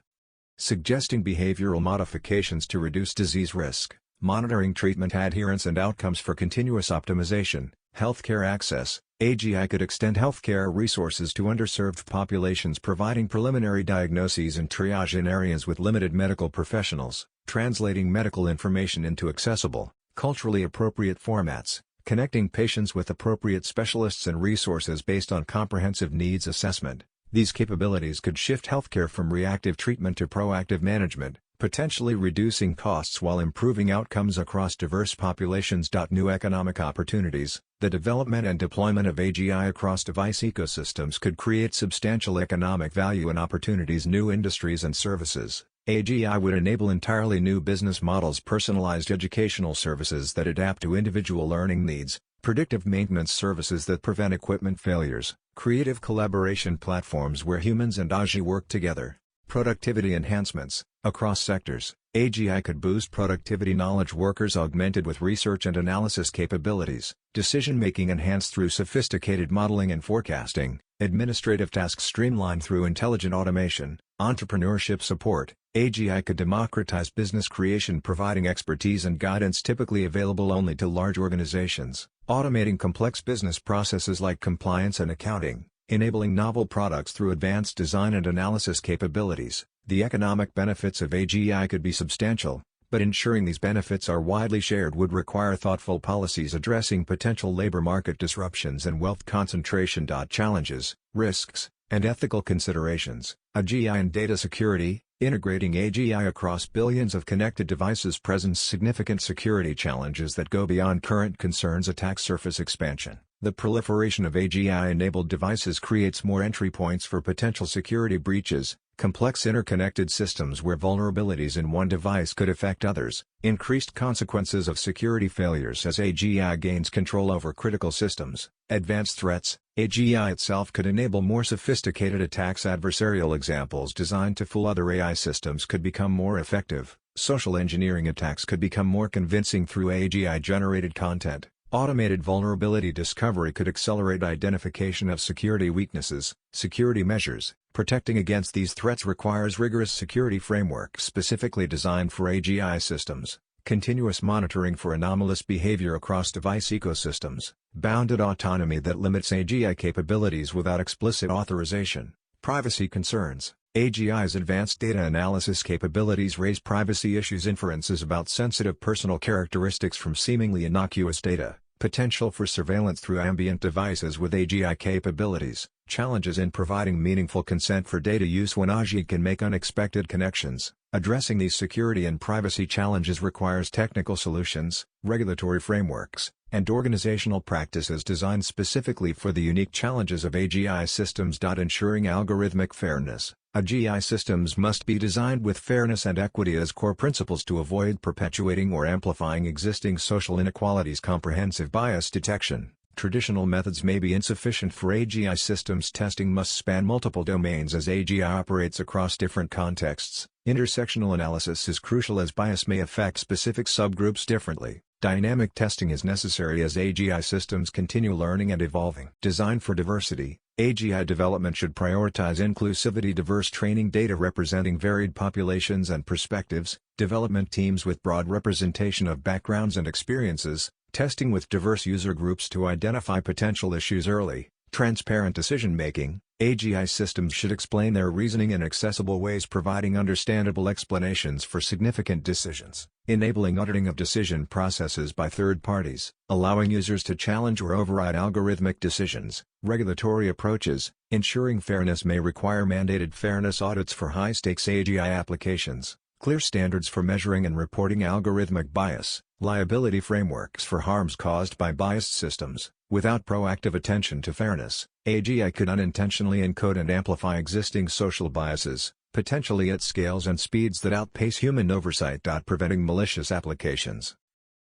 suggesting behavioral modifications to reduce disease risk, monitoring treatment adherence and outcomes for continuous optimization. Healthcare access. AGI could extend healthcare resources to underserved populations, providing preliminary diagnoses and triage in areas with limited medical professionals, translating medical information into accessible, culturally appropriate formats, connecting patients with appropriate specialists and resources based on comprehensive needs assessment. These capabilities could shift healthcare from reactive treatment to proactive management, potentially reducing costs while improving outcomes across diverse populations. New economic opportunities. The development and deployment of AGI across device ecosystems could create substantial economic value and opportunities. New industries and services. AGI would enable entirely new business models, personalized educational services that adapt to individual learning needs, predictive maintenance services that prevent equipment failures, creative collaboration platforms where humans and AGI work together, productivity enhancements. Across sectors, AGI could boost productivity, knowledge workers augmented with research and analysis capabilities, decision-making enhanced through sophisticated modeling and forecasting, administrative tasks streamlined through intelligent automation, entrepreneurship support. AGI could democratize business creation, providing expertise and guidance typically available only to large organizations, automating complex business processes like compliance and accounting, enabling novel products through advanced design and analysis capabilities. The economic benefits of AGI could be substantial, but ensuring these benefits are widely shared would require thoughtful policies addressing potential labor market disruptions and wealth concentration. Challenges, risks, and ethical considerations. AGI and data security. Integrating AGI across billions of connected devices presents significant security challenges that go beyond current concerns. Attack surface expansion. The proliferation of AGI-enabled devices creates more entry points for potential security breaches, complex interconnected systems where vulnerabilities in one device could affect others, increased consequences of security failures as AGI gains control over critical systems, advanced threats. AGI itself could enable more sophisticated attacks. Adversarial examples designed to fool other AI systems could become more effective. Social engineering attacks could become more convincing through AGI-generated content. Automated vulnerability discovery could accelerate identification of security weaknesses. Security measures. Protecting against these threats requires rigorous security frameworks specifically designed for AGI systems, continuous monitoring for anomalous behavior across device ecosystems, bounded autonomy that limits AGI capabilities without explicit authorization, privacy concerns. AGI's advanced data analysis capabilities raise privacy issues, inferences about sensitive personal characteristics from seemingly innocuous data, potential for surveillance through ambient devices with AGI capabilities, challenges in providing meaningful consent for data use when AGI can make unexpected connections. Addressing these security and privacy challenges requires technical solutions, regulatory frameworks, and organizational practices designed specifically for the unique challenges of AGI systems. Ensuring algorithmic fairness. AGI systems must be designed with fairness and equity as core principles to avoid perpetuating or amplifying existing social inequalities. Comprehensive bias detection. Traditional methods may be insufficient for AGI systems. Testing must span multiple domains as AGI operates across different contexts. Intersectional analysis is crucial as bias may affect specific subgroups differently. Dynamic testing is necessary as AGI systems continue learning and evolving. Design for diversity. AGI development should prioritize inclusivity, diverse training data representing varied populations and perspectives, development teams with broad representation of backgrounds and experiences, testing with diverse user groups to identify potential issues early, transparent decision-making. AGI systems should explain their reasoning in accessible ways, providing understandable explanations for significant decisions, enabling auditing of decision processes by third parties, allowing users to challenge or override algorithmic decisions. Regulatory approaches. Ensuring fairness may require mandated fairness audits for high-stakes AGI applications, clear standards for measuring and reporting algorithmic bias, liability frameworks for harms caused by biased systems. Without proactive attention to fairness, AGI could unintentionally encode and amplify existing social biases, potentially at scales and speeds that outpace human oversight. Preventing malicious applications.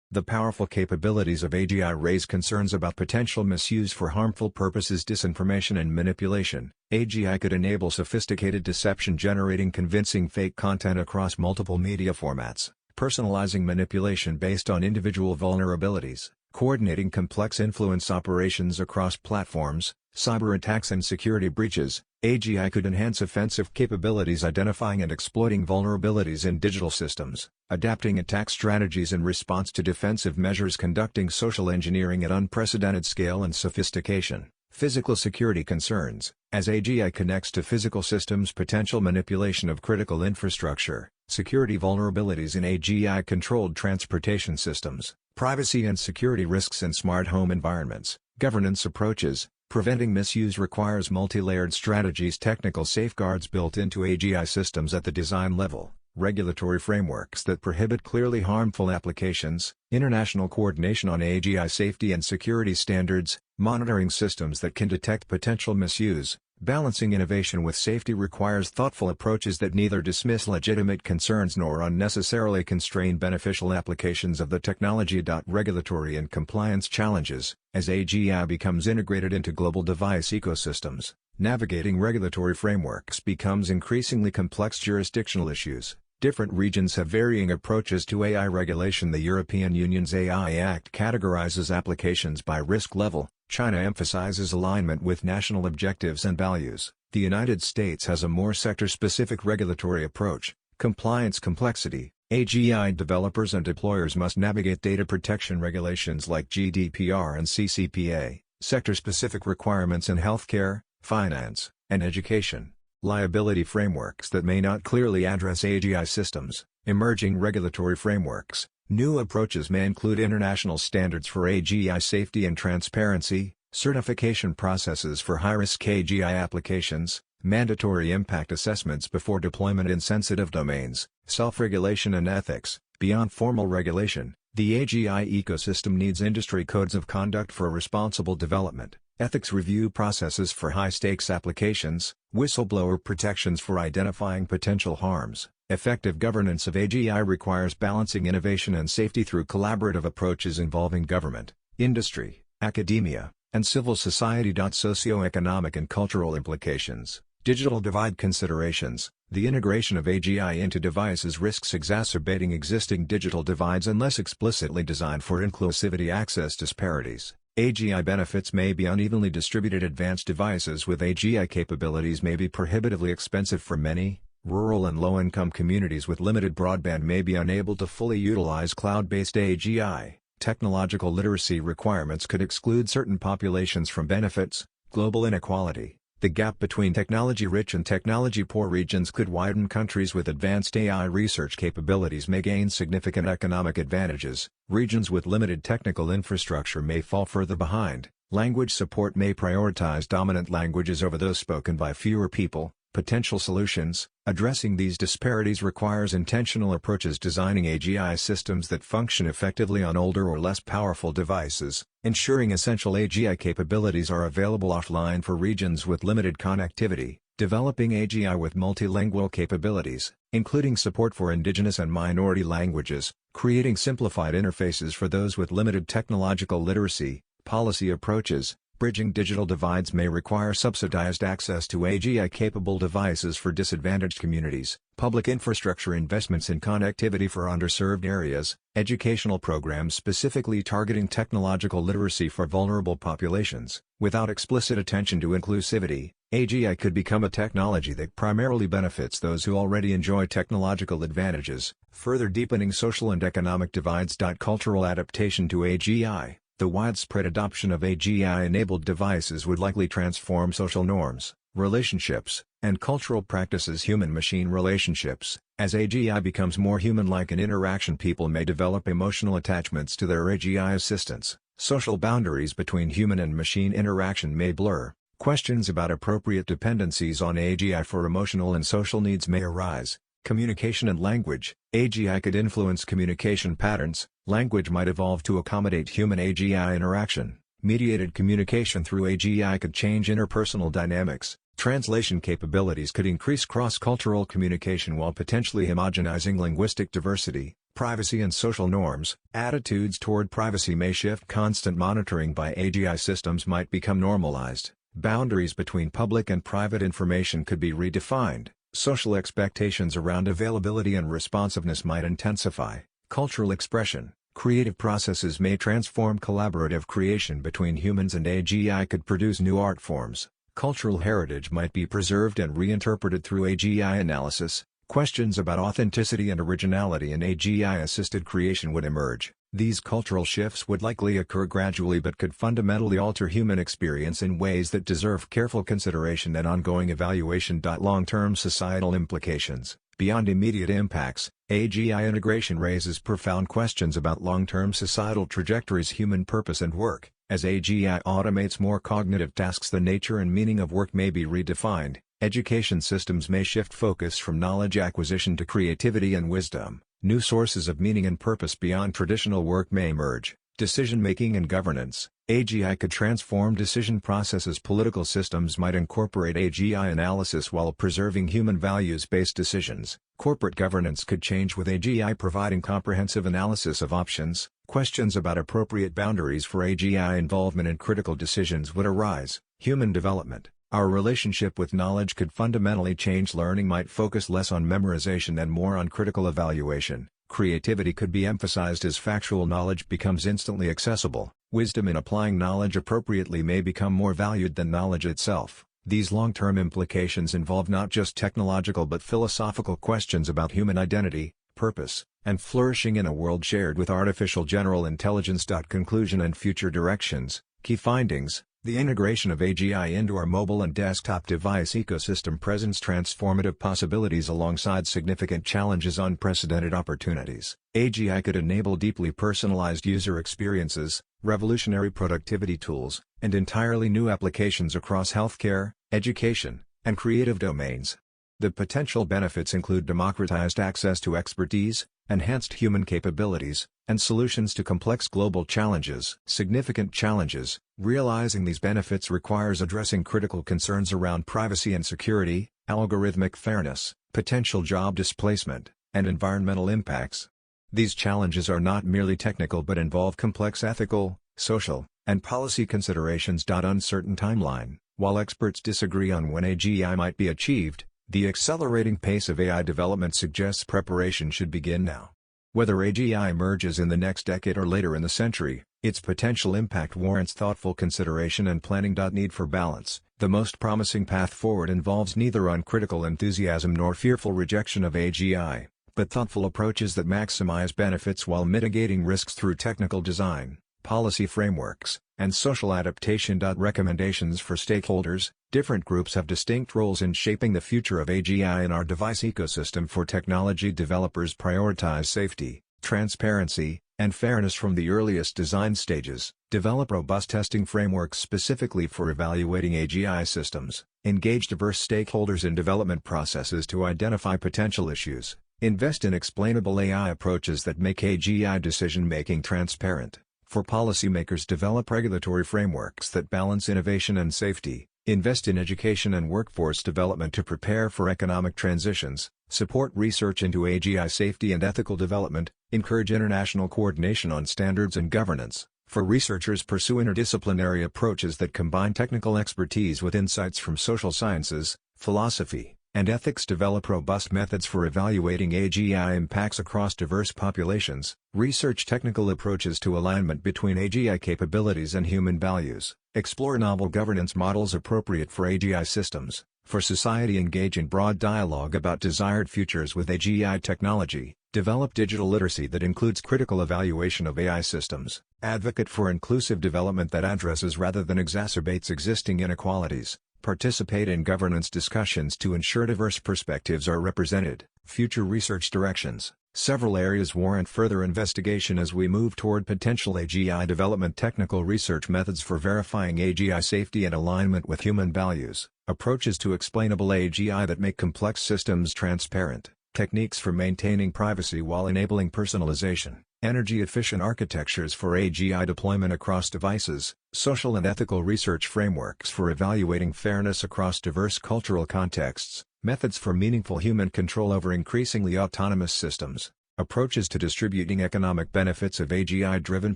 The powerful capabilities of AGI raise concerns about potential misuse for harmful purposes. Disinformation and manipulation. AGI could enable sophisticated deception, generating convincing fake content across multiple media formats, personalizing manipulation based on individual vulnerabilities, coordinating complex influence operations across platforms, cyber attacks and security breaches. AGI could enhance offensive capabilities, identifying and exploiting vulnerabilities in digital systems, adapting attack strategies in response to defensive measures, conducting social engineering at unprecedented scale and sophistication. Physical security concerns. As AGI connects to physical systems, potential manipulation of critical infrastructure, security vulnerabilities in AGI-controlled transportation systems, privacy and security risks in smart home environments. Governance approaches. Preventing misuse requires multi-layered strategies, technical safeguards built into AGI systems at the design level, regulatory frameworks that prohibit clearly harmful applications, international coordination on AGI safety and security standards, monitoring systems that can detect potential misuse. Balancing innovation with safety requires thoughtful approaches that neither dismiss legitimate concerns nor unnecessarily constrain beneficial applications of the technology. Regulatory and compliance challenges. As AGI becomes integrated into global device ecosystems, navigating regulatory frameworks becomes increasingly complex. Jurisdictional issues. Different regions have varying approaches to AI regulation. The European Union's AI Act categorizes applications by risk level. China emphasizes alignment with national objectives and values. The United States has a more sector-specific regulatory approach. Compliance complexity. AGI developers and deployers must navigate data protection regulations like GDPR and CCPA, sector-specific requirements in healthcare, finance, and education. Liability frameworks that may not clearly address AGI systems. Emerging regulatory frameworks. New approaches may include international standards for AGI safety and transparency, certification processes for high-risk AGI applications, mandatory impact assessments before deployment in sensitive domains, self-regulation and ethics. Beyond formal regulation, the AGI ecosystem needs industry codes of conduct for responsible development, ethics review processes for high-stakes applications, whistleblower protections for identifying potential harms. Effective governance of AGI requires balancing innovation and safety through collaborative approaches involving government, industry, academia, and civil society. Socioeconomic and cultural implications. Digital divide considerations. The integration of AGI into devices risks exacerbating existing digital divides unless explicitly designed for inclusivity. Access disparities. AGI benefits may be unevenly distributed. Advanced devices with AGI capabilities may be prohibitively expensive for many. Rural and low-income communities with limited broadband may be unable to fully utilize cloud-based AGI. Technological literacy requirements could exclude certain populations from benefits. Global inequality. The gap between technology-rich and technology-poor regions could widen. Countries with advanced AI research capabilities may gain significant economic advantages. Regions with limited technical infrastructure may fall further behind. Language support may prioritize dominant languages over those spoken by fewer people. Potential solutions. Addressing these disparities requires intentional approaches. Designing AGI systems that function effectively on older or less powerful devices. Ensuring essential AGI capabilities are available offline for regions with limited connectivity. Developing AGI with multilingual capabilities, including support for indigenous and minority languages. Creating simplified interfaces for those with limited technological literacy. Policy approaches. Bridging digital divides may require subsidized access to AGI-capable devices for disadvantaged communities. Public infrastructure investments in connectivity for underserved areas. Educational programs specifically targeting technological literacy for vulnerable populations. Without explicit attention to inclusivity, AGI could become a technology that primarily benefits those who already enjoy technological advantages, further deepening social and economic divides. Cultural adaptation to AGI. The widespread adoption of AGI-enabled devices would likely transform social norms, relationships, and cultural practices. Human-machine relationships. As AGI becomes more human-like in interaction, people may develop emotional attachments to their AGI assistants. Social boundaries between human and machine interaction may blur. Questions about appropriate dependencies on AGI for emotional and social needs may arise. Communication and language. AGI could influence communication patterns. Language might evolve to accommodate human AGI interaction. Mediated communication through AGI could change interpersonal dynamics. Translation capabilities could increase cross-cultural communication while potentially homogenizing linguistic diversity. Privacy and social norms. Attitudes toward privacy may shift. Constant monitoring by AGI systems might become normalized. Boundaries between public and private information could be redefined. Social expectations around availability and responsiveness might intensify. Cultural expression. Creative processes may transform. Collaborative creation between humans and AGI could produce new art forms. Cultural heritage might be preserved and reinterpreted through AGI analysis. Questions about authenticity and originality in AGI-assisted creation would emerge. These cultural shifts would likely occur gradually but could fundamentally alter human experience in ways that deserve careful consideration and ongoing evaluation. Long-term societal implications. Beyond immediate impacts, AGI integration raises profound questions about long-term societal trajectories. Human purpose and work. As AGI automates more cognitive tasks, the nature and meaning of work may be redefined. Education systems may shift focus from knowledge acquisition to creativity and wisdom. New sources of meaning and purpose beyond traditional work may emerge. Decision-making and governance. AGI could transform decision processes. Political systems might incorporate AGI analysis while preserving human values-based decisions. Corporate governance could change with AGI providing comprehensive analysis of options. Questions about appropriate boundaries for AGI involvement in critical decisions would arise. Human development. Our relationship with knowledge could fundamentally change. Learning might focus less on memorization and more on critical evaluation. Creativity could be emphasized as factual knowledge becomes instantly accessible. Wisdom in applying knowledge appropriately may become more valued than knowledge itself. These long-term implications involve not just technological but philosophical questions about human identity, purpose, and flourishing in a world shared with artificial general intelligence. Conclusion and future directions. Key findings. The integration of AGI into our mobile and desktop device ecosystem presents transformative possibilities alongside significant challenges. Unprecedented opportunities. AGI could enable deeply personalized user experiences, revolutionary productivity tools, and entirely new applications across healthcare, education, and creative domains. The potential benefits include democratized access to expertise, enhanced human capabilities, and solutions to complex global challenges. Significant challenges. Realizing these benefits requires addressing critical concerns around privacy and security, algorithmic fairness, potential job displacement, and environmental impacts. These challenges are not merely technical but involve complex ethical, social, and policy considerations. Uncertain timeline. While experts disagree on when AGI might be achieved, the accelerating pace of AI development suggests preparation should begin now. Whether AGI emerges in the next decade or later in the century, its potential impact warrants thoughtful consideration and planning. Need for balance. The most promising path forward involves neither uncritical enthusiasm nor fearful rejection of AGI, but thoughtful approaches that maximize benefits while mitigating risks through technical design, policy frameworks, and social adaptation. Recommendations for stakeholders. Different groups have distinct roles in shaping the future of AGI in our device ecosystem. For technology developers, prioritize safety, transparency, and fairness from the earliest design stages. Develop robust testing frameworks specifically for evaluating AGI systems. Engage diverse stakeholders in development processes to identify potential issues. Invest in explainable AI approaches that make AGI decision-making transparent. For policymakers, develop regulatory frameworks that balance innovation and safety. Invest in education and workforce development to prepare for economic transitions. Support research into AGI safety and ethical development. Encourage international coordination on standards and governance. For researchers, pursue interdisciplinary approaches that combine technical expertise with insights from social sciences, philosophy, and ethics. Develop robust methods for evaluating AGI impacts across diverse populations. Research technical approaches to alignment between AGI capabilities and human values. Explore novel governance models appropriate for AGI systems. For society, engage in broad dialogue about desired futures with AGI technology. Develop digital literacy that includes critical evaluation of AI systems. Advocate for inclusive development that addresses rather than exacerbates existing inequalities. Participate in governance discussions to ensure diverse perspectives are represented. Future research directions. Several areas warrant further investigation as we move toward potential AGI development. Technical research methods for verifying AGI safety and alignment with human values. Approaches to explainable AGI that make complex systems transparent. Techniques for maintaining privacy while enabling personalization. Energy-efficient architectures for AGI deployment across devices. Social and ethical research frameworks for evaluating fairness across diverse cultural contexts. Methods for meaningful human control over increasingly autonomous systems. Approaches to distributing economic benefits of AGI-driven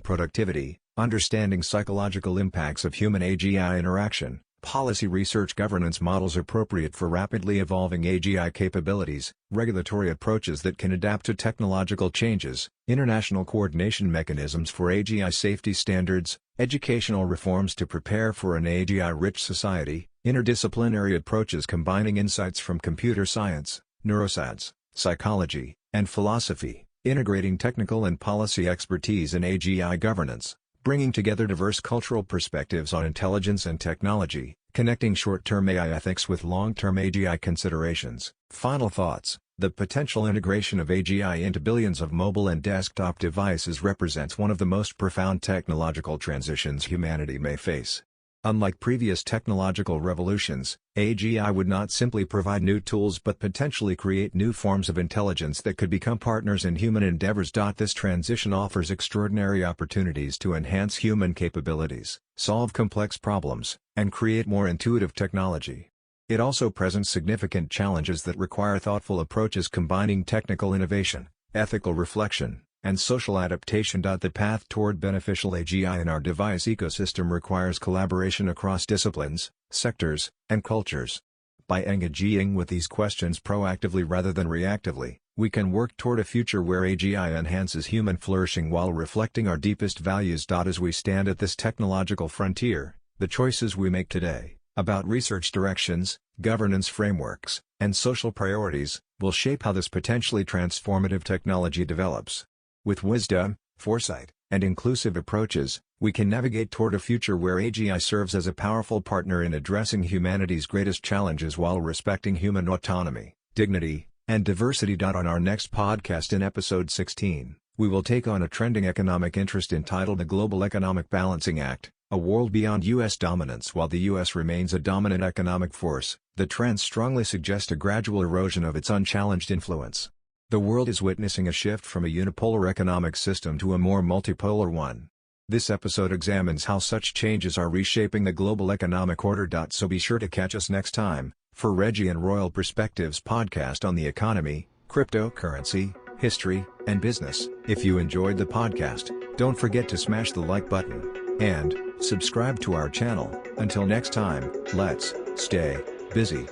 productivity. Understanding psychological impacts of human-AGI interaction. Policy research governance models appropriate for rapidly evolving AGI capabilities. Regulatory approaches that can adapt to technological changes. International coordination mechanisms for AGI safety standards. Educational reforms to prepare for an AGI-rich society. Interdisciplinary approaches combining insights from computer science, neuroscience, psychology, and philosophy. Integrating technical and policy expertise in AGI governance. Bringing together diverse cultural perspectives on intelligence and technology, connecting short-term AI ethics with long-term AGI considerations. Final thoughts. The potential integration of AGI into billions of mobile and desktop devices represents one of the most profound technological transitions humanity may face. Unlike previous technological revolutions, AGI would not simply provide new tools but potentially create new forms of intelligence that could become partners in human endeavors. This transition offers extraordinary opportunities to enhance human capabilities, solve complex problems, and create more intuitive technology. It also presents significant challenges that require thoughtful approaches combining technical innovation, ethical reflection, and social adaptation. The path toward beneficial AGI in our device ecosystem requires collaboration across disciplines, sectors, and cultures. By engaging with these questions proactively rather than reactively, we can work toward a future where AGI enhances human flourishing while reflecting our deepest values. As we stand at this technological frontier, the choices we make today, about research directions, governance frameworks, and social priorities, will shape how this potentially transformative technology develops. With wisdom, foresight, and inclusive approaches, we can navigate toward a future where AGI serves as a powerful partner in addressing humanity's greatest challenges while respecting human autonomy, dignity, and diversity. On our next podcast in episode 16, we will take on a trending economic interest entitled The Global Economic Balancing Act, a world beyond U.S. dominance. While the U.S. remains a dominant economic force, the trends strongly suggest a gradual erosion of its unchallenged influence. The world is witnessing a shift from a unipolar economic system to a more multipolar one. This episode examines how such changes are reshaping the global economic order. So be sure to catch us next time, for Reggie and Royal Perspectives podcast on the economy, cryptocurrency, history, and business. If you enjoyed the podcast, don't forget to smash the like button, and subscribe to our channel. Until next time, let's stay busy.